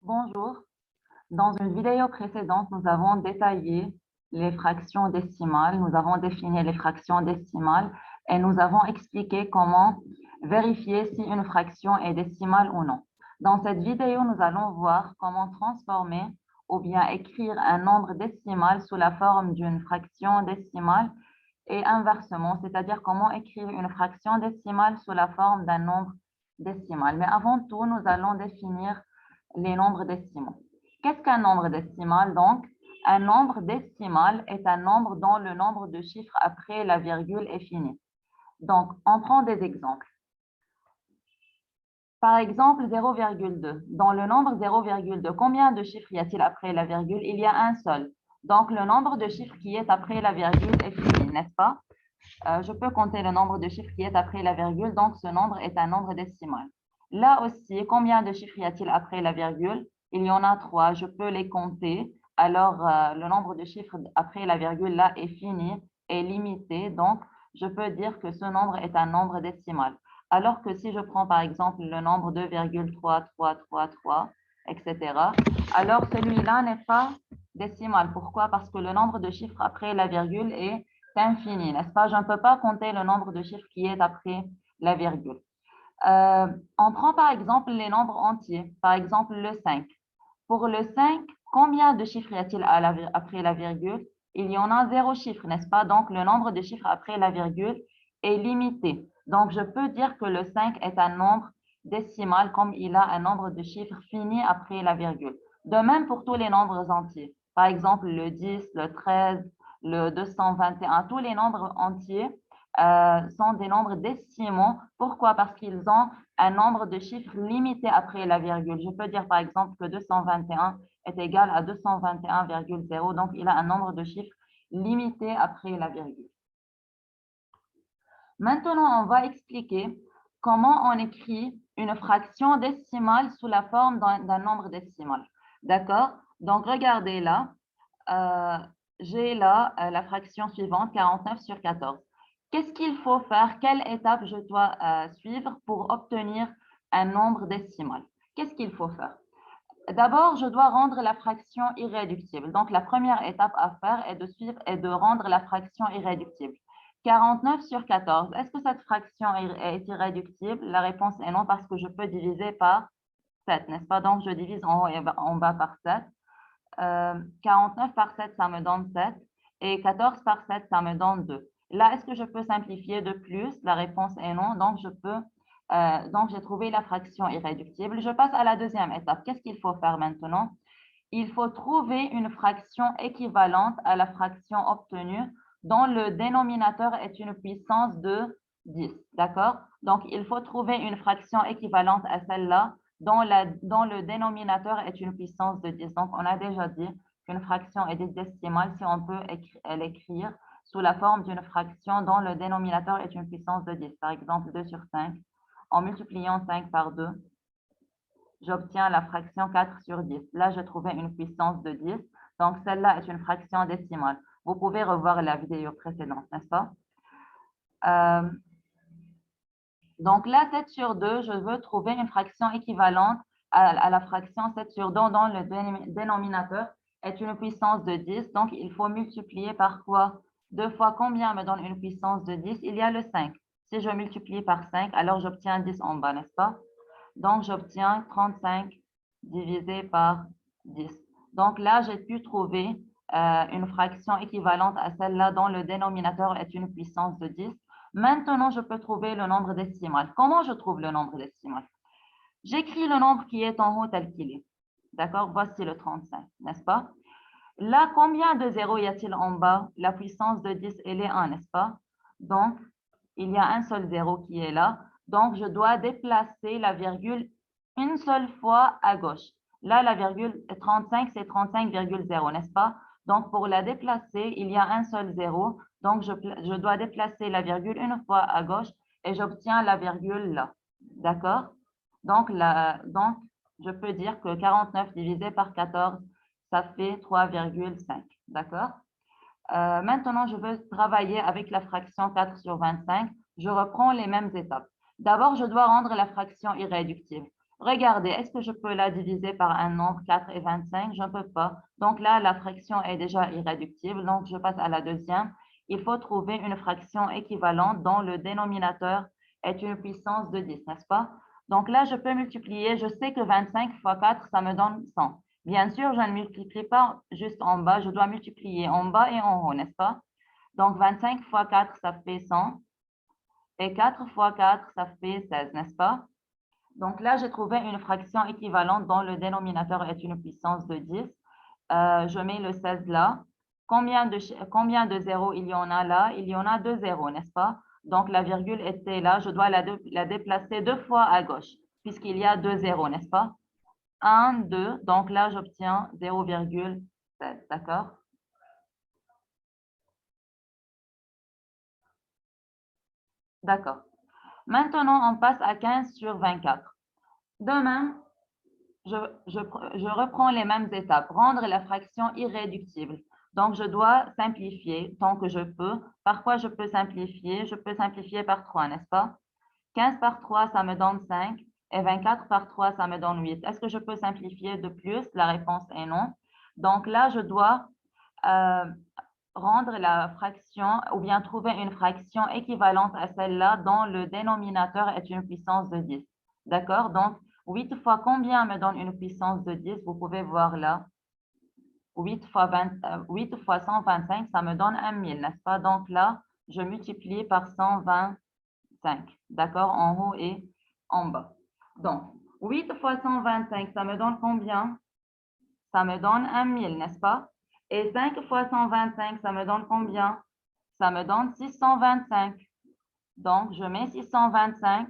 Bonjour. Dans une vidéo précédente, nous avons détaillé les fractions décimales, nous avons défini les fractions décimales et nous avons expliqué comment vérifier si une fraction est décimale ou non. Dans cette vidéo, nous allons voir comment transformer ou bien écrire un nombre décimal sous la forme d'une fraction décimale et inversement, c'est-à-dire comment écrire une fraction décimale sous la forme d'un nombre décimal. Mais avant tout, nous allons définir les nombres décimaux. Qu'est-ce qu'un nombre décimal? Donc, un nombre décimal est un nombre dont le nombre de chiffres après la virgule est fini. Donc, on prend des exemples. Par exemple, 0,2. Dans le nombre 0,2, combien de chiffres y a-t-il après la virgule? Il y a un seul. Donc, le nombre de chiffres qui est après la virgule est fini, n'est-ce pas? Je peux compter le nombre de chiffres qui est après la virgule, donc ce nombre est un nombre décimal. Là aussi, combien de chiffres y a-t-il après la virgule? Il y en a 3, je peux les compter. Alors, le nombre de chiffres après la virgule là est fini, est limité, donc je peux dire que ce nombre est un nombre décimal. Alors que si je prends par exemple le nombre 2,3333, etc., alors celui-là n'est pas décimal. Pourquoi? Parce que le nombre de chiffres après la virgule est infini, n'est-ce pas? Je ne peux pas compter le nombre de chiffres qui est après la virgule. On prend par exemple les nombres entiers, par exemple le 5. Pour le 5, combien de chiffres y a-t-il après la virgule? Il y en a 0 chiffre, n'est-ce pas? Donc, le nombre de chiffres après la virgule est limité. Donc, je peux dire que le 5 est un nombre décimal comme il a un nombre de chiffres fini après la virgule. De même pour tous les nombres entiers. Par exemple, le 10, le 13, le 221, tous les nombres entiers sont des nombres décimaux. Pourquoi? Parce qu'ils ont un nombre de chiffres limité après la virgule. Je peux dire par exemple que 221 est égal à 221,0, donc il a un nombre de chiffres limité après la virgule. Maintenant, on va expliquer comment on écrit une fraction décimale sous la forme d'un nombre décimal. D'accord? Donc, regardez là, j'ai là la fraction suivante, 49 sur 14. Qu'est-ce qu'il faut faire? Quelle étape je dois suivre pour obtenir un nombre décimal? Qu'est-ce qu'il faut faire? D'abord, je dois rendre la fraction irréductible. Donc, la première étape à faire est de rendre la fraction irréductible. 49 sur 14, est-ce que cette fraction est irréductible? La réponse est non parce que je peux diviser par 7, n'est-ce pas? Donc, je divise en haut et en bas par 7. 49 par 7, ça me donne 7. Et 14 par 7, ça me donne 2. Là, est-ce que je peux simplifier de plus? La réponse est non. Donc, j'ai trouvé la fraction irréductible. Je passe à la deuxième étape. Qu'est-ce qu'il faut faire maintenant? Il faut trouver une fraction équivalente à la fraction obtenue dont le dénominateur est une puissance de 10. D'accord? Donc, il faut trouver une fraction équivalente à celle-là dont le dénominateur est une puissance de 10. Donc, on a déjà dit qu'une fraction est décimale si on peut l'écrire sous la forme d'une fraction dont le dénominateur est une puissance de 10. Par exemple, 2 sur 5. En multipliant 5 par 2, j'obtiens la fraction 4 sur 10. Là, j'ai trouvé une puissance de 10. Donc, celle-là est une fraction décimale. Vous pouvez revoir la vidéo précédente, n'est-ce pas? Donc là, 7 sur 2, je veux trouver une fraction équivalente à la fraction 7 sur 2 dont le dénominateur est une puissance de 10. Donc, il faut multiplier par quoi? 2 fois combien me donne une puissance de 10? Il y a le 5. Si je multiplie par 5, alors j'obtiens 10 en bas, n'est-ce pas? Donc, j'obtiens 35 divisé par 10. Donc là, j'ai pu trouver une fraction équivalente à celle-là dont le dénominateur est une puissance de 10. Maintenant, je peux trouver le nombre décimal. Comment je trouve le nombre décimal? J'écris le nombre qui est en haut tel qu'il est. D'accord? Voici le 35, n'est-ce pas? Là, combien de zéros y a-t-il en bas? La puissance de 10, elle est 1, n'est-ce pas? Donc, il y a un seul zéro qui est là. Donc, je dois déplacer la virgule une seule fois à gauche. Là, la virgule 35, c'est 35,0, n'est-ce pas? Donc, pour la déplacer, il y a un seul zéro. Donc, je dois déplacer la virgule une fois à gauche et j'obtiens la virgule là. D'accord? Donc, je peux dire que 49 divisé par 14, ça fait 3,5. D'accord? Maintenant, je veux travailler avec la fraction 4 sur 25. Je reprends les mêmes étapes. D'abord, je dois rendre la fraction irréductible. Regardez, est-ce que je peux la diviser par un nombre 4 et 25? Je ne peux pas. Donc là, la fraction est déjà irréductible. Donc, je passe à la deuxième. Il faut trouver une fraction équivalente dont le dénominateur est une puissance de 10, n'est-ce pas? Donc là, je peux multiplier. Je sais que 25 fois 4, ça me donne 100. Bien sûr, je ne multiplie pas juste en bas. Je dois multiplier en bas et en haut, n'est-ce pas? Donc, 25 fois 4, ça fait 100. Et 4 fois 4, ça fait 16, n'est-ce pas? Donc là, j'ai trouvé une fraction équivalente dont le dénominateur est une puissance de 10. Je mets le 16 là. Combien de zéros il y en a là? Il y en a 2 zéros, n'est-ce pas? Donc la virgule était là. Je dois la déplacer 2 fois à gauche, puisqu'il y a 2 zéros, n'est-ce pas? 1, 2. Donc là, j'obtiens 0,16. D'accord? D'accord. Maintenant, on passe à 15 sur 24. Demain, je, je reprends les mêmes étapes. Rendre la fraction irréductible. Donc, je dois simplifier tant que je peux. Parfois, je peux simplifier. Je peux simplifier par 3, n'est-ce pas? 15 par 3, ça me donne 5. Et 24 par 3, ça me donne 8. Est-ce que je peux simplifier de plus? La réponse est non. Donc là, je dois rendre la fraction ou bien trouver une fraction équivalente à celle-là dont le dénominateur est une puissance de 10. D'accord? Donc, 8 fois combien me donne une puissance de 10? Vous pouvez voir là. 8 fois, 8 fois 125, ça me donne 1000, n'est-ce pas? Donc là, je multiplie par 125. D'accord? En haut et en bas. Donc, 8 fois 125, ça me donne combien? Ça me donne 1000, n'est-ce pas? Et 5 fois 125, ça me donne combien? Ça me donne 625. Donc, je mets 625,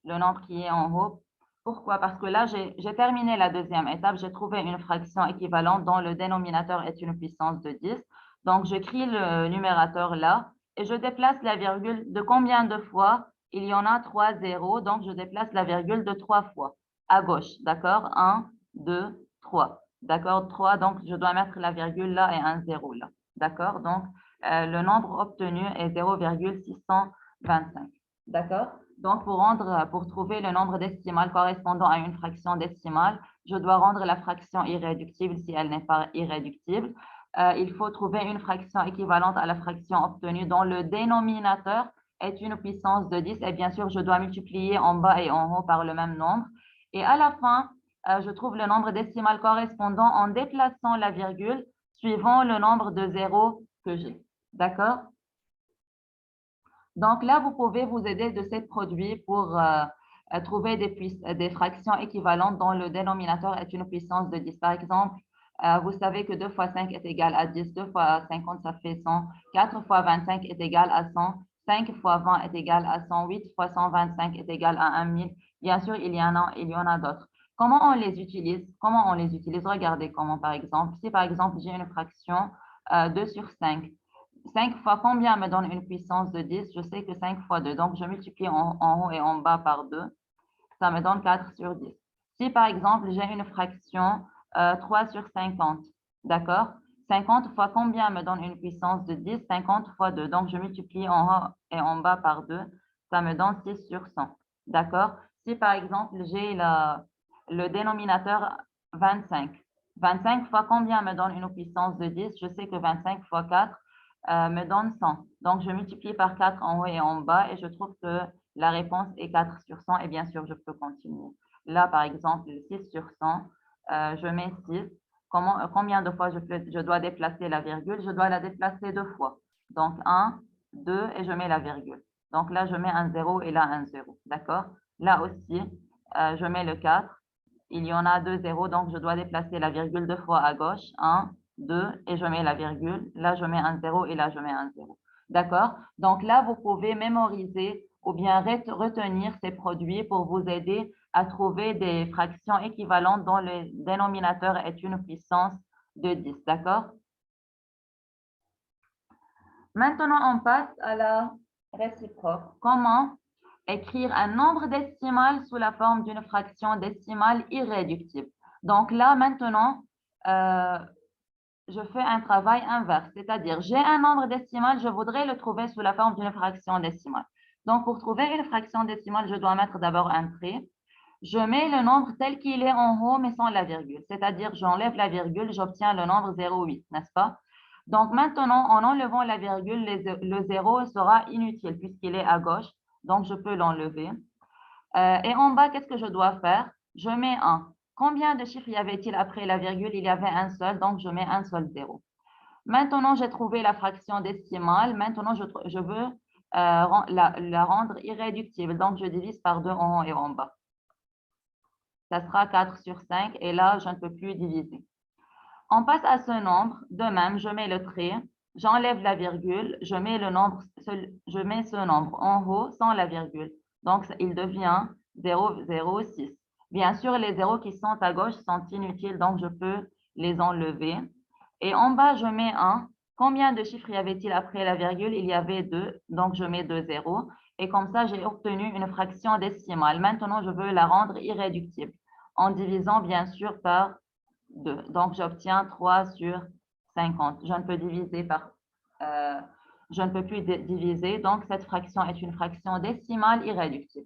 le nombre qui est en haut. Pourquoi? Parce que là, j'ai terminé la deuxième étape. J'ai trouvé une fraction équivalente dont le dénominateur est une puissance de 10. Donc, j'écris le numérateur là et je déplace la virgule de combien de fois? Il y en a 3 zéros. Donc, je déplace la virgule de 3 fois à gauche. D'accord? 1, 2, 3. D'accord? 3. Donc, je dois mettre la virgule là et un zéro là. D'accord? Donc, le nombre obtenu est 0,625. D'accord? Donc, pour trouver le nombre décimal correspondant à une fraction décimale, je dois rendre la fraction irréductible si elle n'est pas irréductible. Il faut trouver une fraction équivalente à la fraction obtenue dont le dénominateur est une puissance de 10. Et bien sûr, je dois multiplier en bas et en haut par le même nombre. Et à la fin, je trouve le nombre décimal correspondant en déplaçant la virgule suivant le nombre de zéros que j'ai. D'accord? Donc là, vous pouvez vous aider de ces produits pour trouver des fractions équivalentes dont le dénominateur est une puissance de 10. Par exemple, vous savez que 2 fois 5 est égal à 10, 2 fois 50, ça fait 100, 4 fois 25 est égal à 100, 5 fois 20 est égal à 100, 8 fois 125 est égal à 1000. Bien sûr, il y en a d'autres. Comment on les utilise? Comment on les utilise? Regardez comment, par exemple. Si, par exemple, j'ai une fraction 2 sur 5, 5 fois combien me donne une puissance de 10? Je sais que 5 fois 2. Donc, je multiplie en haut et en bas par 2. Ça me donne 4 sur 10. Si, par exemple, j'ai une fraction 3 sur 50, d'accord? 50 fois combien me donne une puissance de 10? 50 fois 2. Donc, je multiplie en haut et en bas par 2. Ça me donne 6 sur 100. D'accord? Si, par exemple, j'ai le dénominateur 25. 25 fois combien me donne une puissance de 10? Je sais que 25 fois 4 me donne 100. Donc, je multiplie par 4 en haut et en bas et je trouve que la réponse est 4 sur 100 et bien sûr, je peux continuer. Là, par exemple, 6 sur 100, je mets 6. Combien de fois je dois déplacer la virgule? Je dois la déplacer 2 fois. Donc, 1, 2 et je mets la virgule. Donc là, je mets un 0 et là, un 0. D'accord? Là aussi, je mets le 4. Il y en a 2 zéros, donc je dois déplacer la virgule 2 fois à gauche. 1, 2 et je mets la virgule. Là, je mets un 0 et là, je mets un 0. D'accord? Donc là, vous pouvez mémoriser ou bien retenir ces produits pour vous aider à trouver des fractions équivalentes dont le dénominateur est une puissance de 10. D'accord? Maintenant, on passe à la réciproque. Comment écrire un nombre décimal sous la forme d'une fraction décimale irréductible? Donc là, maintenant, je fais un travail inverse, c'est-à-dire j'ai un nombre décimal, je voudrais le trouver sous la forme d'une fraction décimale. Donc, pour trouver une fraction décimale, je dois mettre d'abord un trait. Je mets le nombre tel qu'il est en haut, mais sans la virgule. C'est-à-dire, j'enlève la virgule, j'obtiens le nombre 0,8, n'est-ce pas? Donc maintenant, en enlevant la virgule, le 0 sera inutile puisqu'il est à gauche. Donc, je peux l'enlever. Et en bas, qu'est-ce que je dois faire? Je mets 1. Combien de chiffres y avait-il après la virgule? Il y avait un seul, donc je mets un seul 0. Maintenant, j'ai trouvé la fraction décimale. Maintenant, je veux la rendre irréductible. Donc, je divise par 2 en haut et en bas. Ça sera 4 sur 5 et là, je ne peux plus diviser. On passe à ce nombre. De même, je mets le trait, j'enlève la virgule, je mets ce nombre en haut sans la virgule. Donc, il devient 0,06. Bien sûr, les zéros qui sont à gauche sont inutiles, donc je peux les enlever. Et en bas, je mets 1. Combien de chiffres y avait-il après la virgule? Il y avait 2, donc je mets 2 zéros. Et comme ça, j'ai obtenu une fraction décimale. Maintenant, je veux la rendre irréductible en divisant bien sûr par 2. Donc, j'obtiens 3 sur 50. Je ne peux plus diviser, donc cette fraction est une fraction décimale irréductible.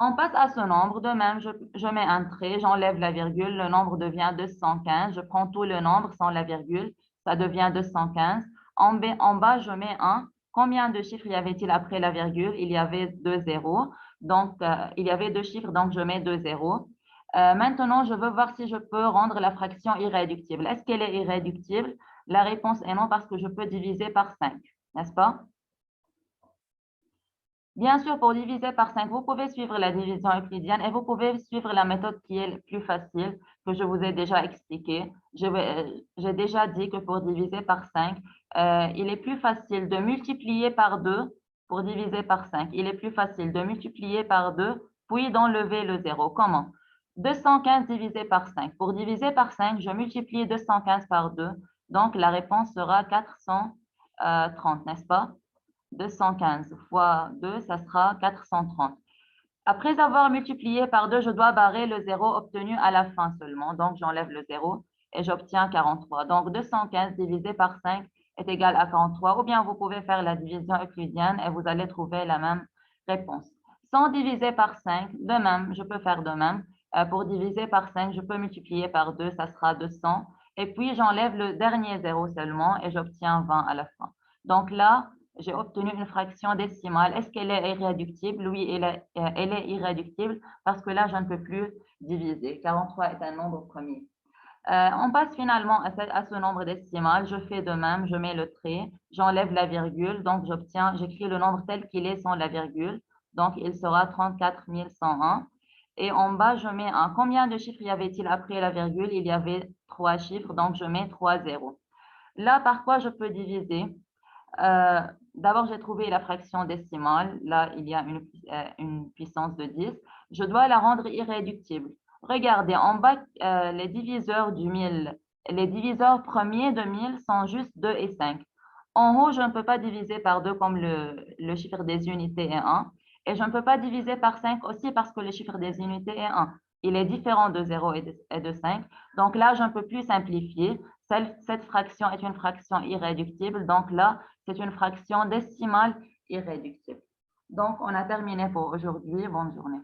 On passe à ce nombre. De même, je mets un trait, j'enlève la virgule, le nombre devient 215. Je prends tout le nombre sans la virgule, ça devient 215. En bas, je mets 1. Combien de chiffres y avait-il après la virgule? Il y avait 2 zéros. Donc, il y avait 2 chiffres, donc je mets 2 zéros. Maintenant, je veux voir si je peux rendre la fraction irréductible. Est-ce qu'elle est irréductible? La réponse est non parce que je peux diviser par 5, n'est-ce pas? Bien sûr, pour diviser par 5, vous pouvez suivre la division euclidienne et vous pouvez suivre la méthode qui est plus facile, que je vous ai déjà expliqué. J'ai déjà dit que pour diviser par 5, il est plus facile de multiplier par 2 pour diviser par 5. Il est plus facile de multiplier par 2, puis d'enlever le 0. Comment? 215 divisé par 5. Pour diviser par 5, je multiplie 215 par 2. Donc, la réponse sera 430, n'est-ce pas? 215 fois 2, ça sera 430. Après avoir multiplié par 2, je dois barrer le 0 obtenu à la fin seulement. Donc, j'enlève le 0 et j'obtiens 43. Donc, 215 divisé par 5 est égal à 43. Ou bien, vous pouvez faire la division euclidienne et vous allez trouver la même réponse. 100 divisé par 5, de même, je peux faire de même. Pour diviser par 5, je peux multiplier par 2, ça sera 200. Et puis, j'enlève le dernier 0 seulement et j'obtiens 20 à la fin. Donc là, j'ai obtenu une fraction décimale. Est-ce qu'elle est irréductible? Oui, elle est irréductible parce que là, je ne peux plus diviser. 43 est un nombre premier. On passe finalement à ce nombre décimal. Je fais de même, je mets le trait, j'enlève la virgule, donc j'écris le nombre tel qu'il est sans la virgule. Donc, il sera 34 101. Et en bas, je mets 1. Combien de chiffres y avait-il après la virgule? Il y avait 3 chiffres, donc je mets 3 zéros. Là, par quoi je peux diviser? D'abord, j'ai trouvé la fraction décimale. Là, il y a une puissance de 10. Je dois la rendre irréductible. Regardez, en bas, les diviseurs du 1000, les diviseurs premiers de 1000 sont juste 2 et 5. En haut, je ne peux pas diviser par 2 comme le chiffre des unités est 1. Et je ne peux pas diviser par 5 aussi parce que le chiffre des unités est 1. Il est différent de 0 et de 5. Donc là, je ne peux plus simplifier. Cette fraction est une fraction irréductible. Donc là, c'est une fraction décimale irréductible. Donc, on a terminé pour aujourd'hui. Bonne journée.